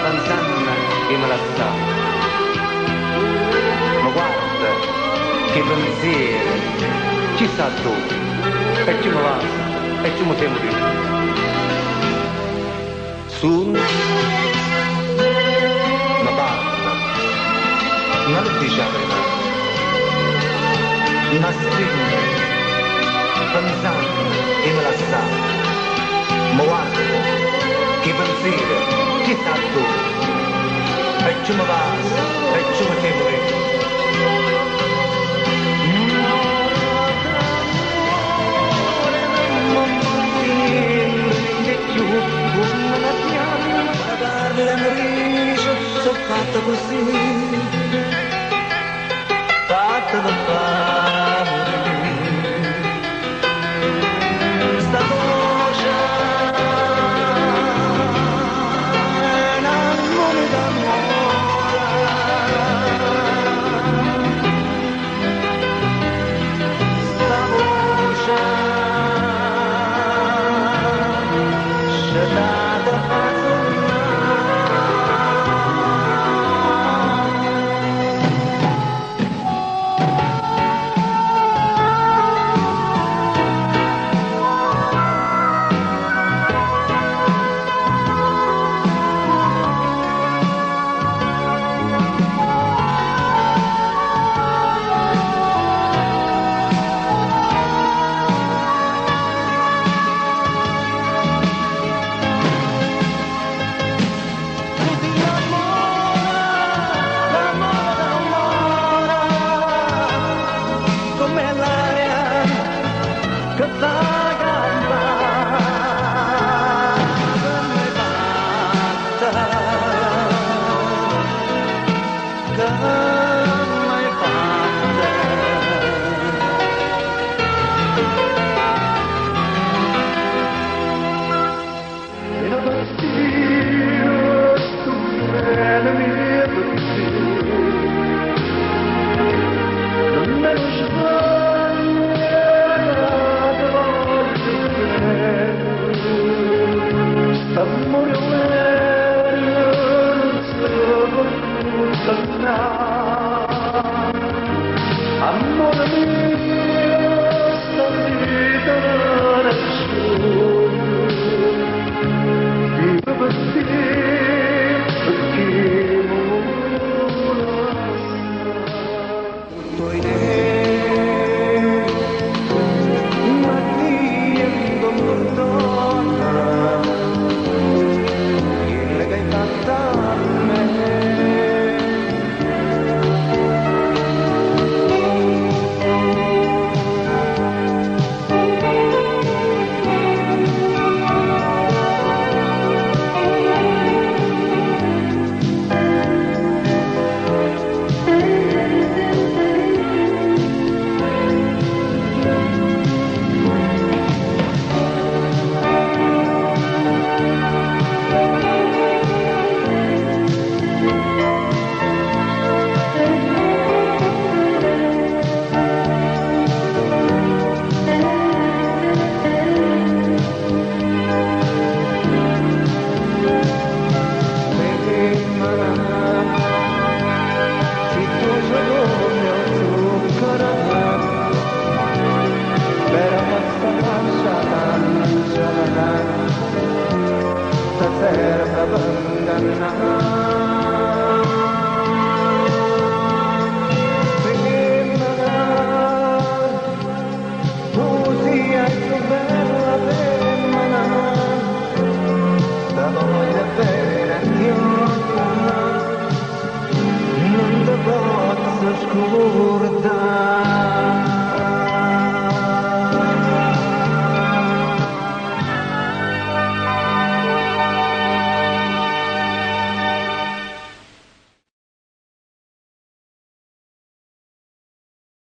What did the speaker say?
pensando che me la sta. Ma guarda, che pensieri, ci sta tu, e ci mi va, e ci mi sembri. Su, ma basta, non lo dice la verità. Ma stringe, pensando che me la sta. Ma guarda, che pensieri, ci sta tu, e ci mi va, e ci mi sembri. Sono fatta così, fatta da fare. Sta voce è un nome d'amore. Sta voce c'è da fare. Amore mio, sta vita non è solo, vivo per te.